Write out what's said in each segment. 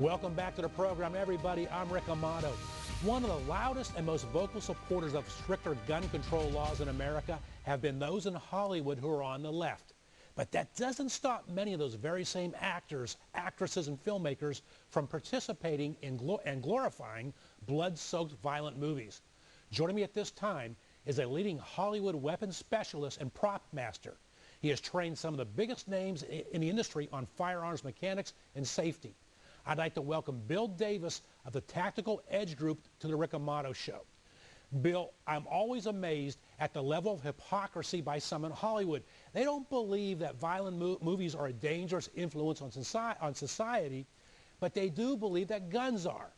Welcome back to the program, everybody. I'm Rick Amato. One of the loudest and most vocal supporters of stricter gun control laws in America have been those in Hollywood who are on the left. But that doesn't stop many of those very same actors, actresses, and filmmakers from participating in and glorifying blood-soaked violent movies. Joining me at this time is a leading Hollywood weapons specialist and prop master. He has trained some of the biggest names in the industry on firearms mechanics and safety. I'd like to welcome Bill Davis of the Tactical Edge Group to the Rick Amato Show. Bill, I'm always amazed at the level of hypocrisy by some in Hollywood. They don't believe that violent movies are a dangerous influence on society, but they do believe that guns are.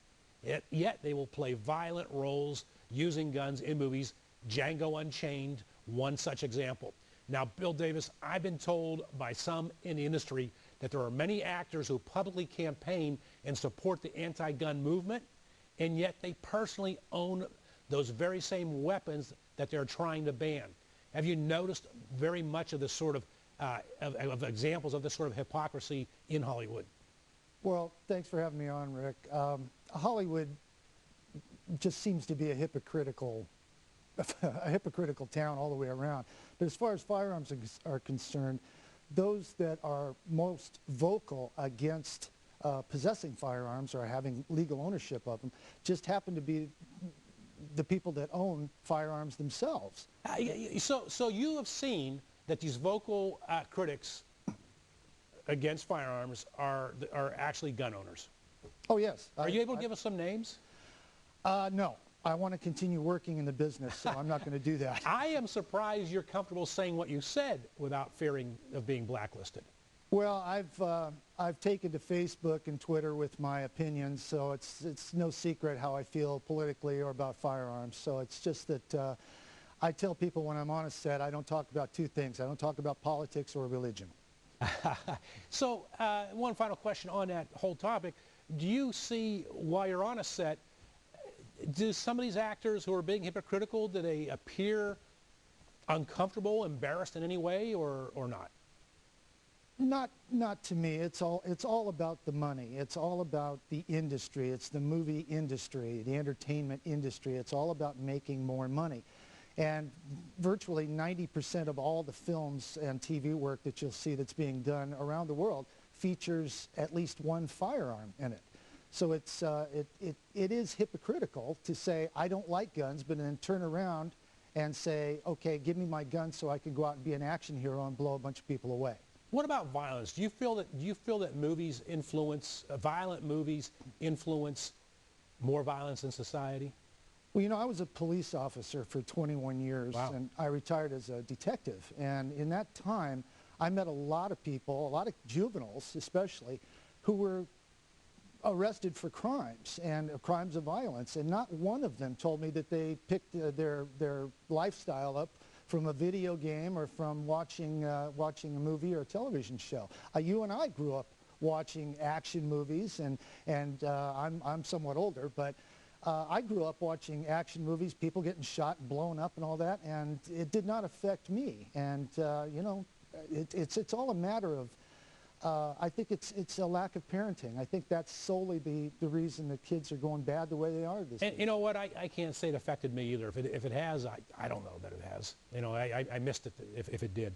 Yet they will play violent roles using guns in movies. Django Unchained, one such example. Now, Bill Davis, I've been told by some in the industry that there are many actors who publicly campaign and support the anti-gun movement, and yet they personally own those very same weapons that they're trying to ban. Have you noticed very much of this sort of examples of this sort of hypocrisy in Hollywood? Well, thanks for having me on, Rick. Hollywood just seems to be a hypocritical town all the way around. But as far as firearms are concerned, those that are most vocal against possessing firearms or having legal ownership of them just happen to be the people that own firearms themselves. So you have seen that these vocal critics against firearms are actually gun owners. Oh, yes. Are you able to give us some names? No. I want to continue working in the business, so I'm not going to do that. I am surprised you're comfortable saying what you said without fearing of being blacklisted. Well, I've taken to Facebook and Twitter with my opinions, so it's no secret how I feel politically or about firearms. So it's just that I tell people when I'm on a set, I don't talk about two things. I don't talk about politics or religion. So one final question on that whole topic. Do you see, while you're on a set, do some of these actors who are being hypocritical, do they appear uncomfortable, embarrassed in any way, or not? Not to me. It's all about the money. It's all about the industry. It's the movie industry, the entertainment industry. It's all about making more money. And virtually 90% of all the films and TV work that you'll see that's being done around the world features at least one firearm in it. So it is hypocritical to say, I don't like guns, but then turn around and say, okay, give me my gun so I can go out and be an action hero and blow a bunch of people away. What about violence? Do you feel that movies influence, violent movies influence more violence in society? Well, you know, I was a police officer for 21 years, Wow. And I retired as a detective. And in that time, I met a lot of people, a lot of juveniles especially, who were arrested for crimes and crimes of violence, and not one of them told me that they picked their lifestyle up from a video game or from watching a movie or a television show. You and I grew up watching action movies, and I'm somewhat older, but I grew up watching action movies, people getting shot and blown up and all that, and it did not affect me. And you know, it's all a matter of I think it's a lack of parenting. I think that's solely the reason that kids are going bad the way they are this And days. you know what? I can't say it affected me either. If it has, I don't know that it has. You know, I missed it if it did.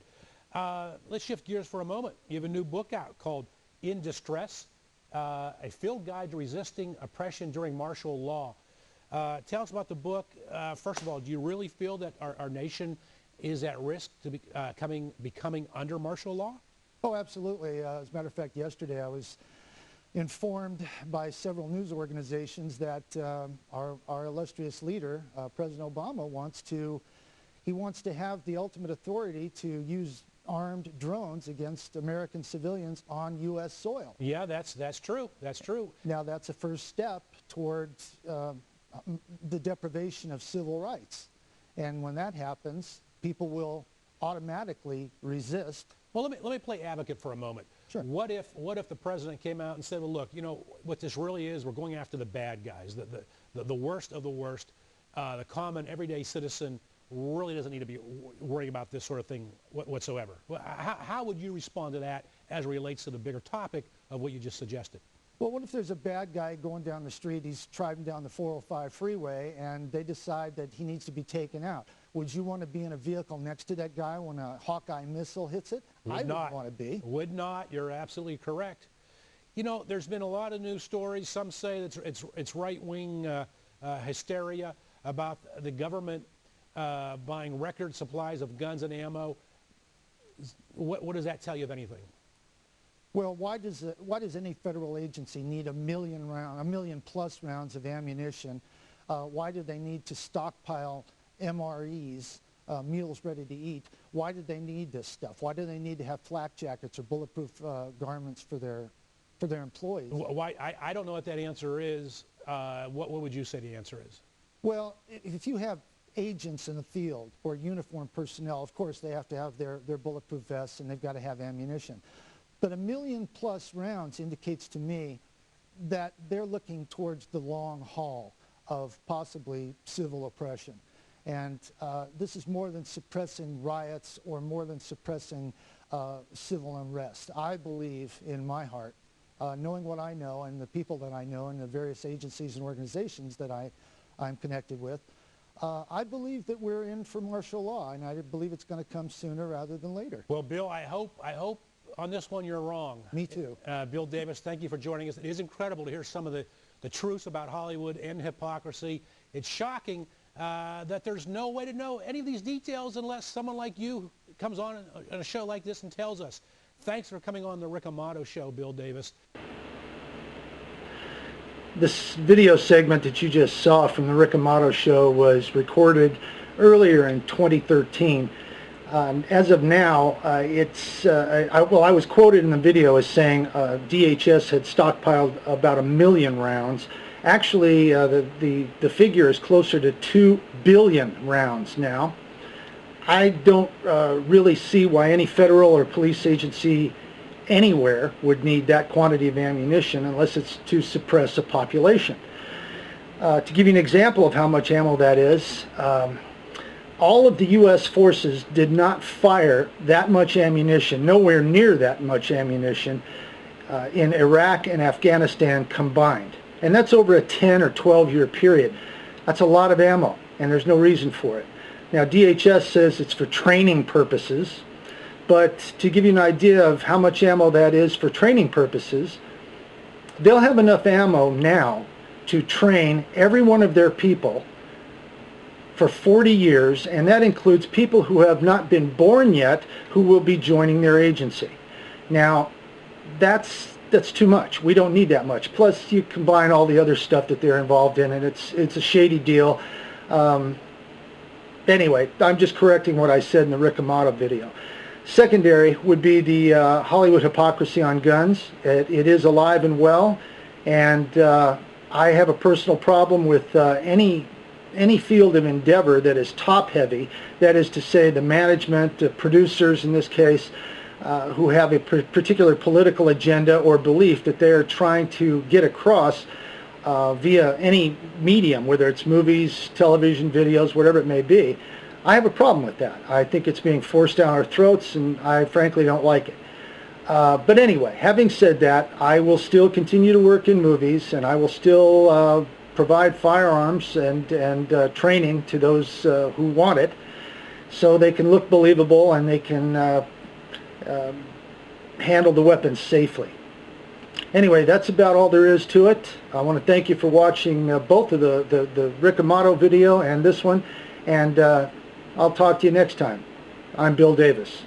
Let's shift gears for a moment. You have a new book out called In Distress, a field guide to resisting oppression during martial law. Tell us about the book. First of all, do you really feel that our nation is at risk to becoming under martial law? Oh, absolutely. As a matter of fact, yesterday I was informed by several news organizations that our illustrious leader, President Obama, wants to have the ultimate authority to use armed drones against American civilians on U.S. soil. Yeah, that's true. That's true. Now, that's a first step towards the deprivation of civil rights. And when that happens, people will automatically resist. Well, let me play advocate for a moment. Sure. What if the president came out and said, well, look, you know, what this really is, we're going after the bad guys, the worst of the worst. The common everyday citizen really doesn't need to be worrying about this sort of thing whatsoever. Well, how would you respond to that as it relates to the bigger topic of what you just suggested? Well, what if there's a bad guy going down the street, he's driving down the 405 freeway, and they decide that he needs to be taken out? Would you want to be in a vehicle next to that guy when a Hawkeye missile hits it? I wouldn't want to be. Would not. You're absolutely correct. You know, there's been a lot of news stories. Some say that it's right-wing hysteria about the government buying record supplies of guns and ammo. What does that tell you, if anything? Well, why does any federal agency need a million plus rounds of ammunition? Why do they need to stockpile MREs, meals ready to eat? Why do they need this stuff? Why do they need to have flak jackets or bulletproof garments for their employees? Why? I don't know what that answer is. What would you say the answer is? Well, if you have agents in the field or uniformed personnel, of course they have to have their bulletproof vests and they've got to have ammunition. But a million plus rounds indicates to me that they're looking towards the long haul of possibly civil oppression. And this is more than suppressing riots or more than suppressing civil unrest. I believe in my heart, knowing what I know and the people that I know and the various agencies and organizations that I'm connected with, I believe that we're in for martial law, and I believe it's going to come sooner rather than later. Well, Bill, I hope on this one you're wrong. Me too. Bill Davis, thank you for joining us. It is incredible to hear some of the truths about Hollywood and hypocrisy. It's shocking that there's no way to know any of these details unless someone like you comes on a show like this and tells us. Thanks for coming on the Rick Amato Show, Bill Davis. This video segment that you just saw from the Rick Amato Show was recorded earlier in 2013. As of now, I was quoted in the video as saying DHS had stockpiled about 1 million rounds. Actually, the figure is closer to 2 billion rounds now. I don't really see why any federal or police agency anywhere would need that quantity of ammunition unless it's to suppress a population. To give you an example of how much ammo that is, all of the U.S. forces did not fire that much ammunition, nowhere near that much ammunition, in Iraq and Afghanistan combined. And that's over a 10 or 12-year period. That's a lot of ammo, and there's no reason for it. Now, DHS says it's for training purposes, but to give you an idea of how much ammo that is for training purposes, they'll have enough ammo now to train every one of their people for 40 years, and that includes people who have not been born yet who will be joining their agency. Now, that's too much. We don't need that much. Plus, you combine all the other stuff that they're involved in, and it's a shady deal. Anyway, I'm just correcting what I said in the Rick Amato video. Secondary would be the Hollywood hypocrisy on guns. It is alive and well, and I have a personal problem with any field of endeavor that is top-heavy, that is to say the management, the producers in this case, who have a particular political agenda or belief that they're trying to get across via any medium, whether it's movies, television, videos, whatever it may be. I have a problem with that. I think it's being forced down our throats, and I frankly don't like it. But anyway, having said that, I will still continue to work in movies, and I will still provide firearms and training to those who want it, so they can look believable and they can handle the weapons safely. Anyway, that's about all there is to it. I want to thank you for watching both of the Rick Amato video and this one, and I'll talk to you next time. I'm Bill Davis.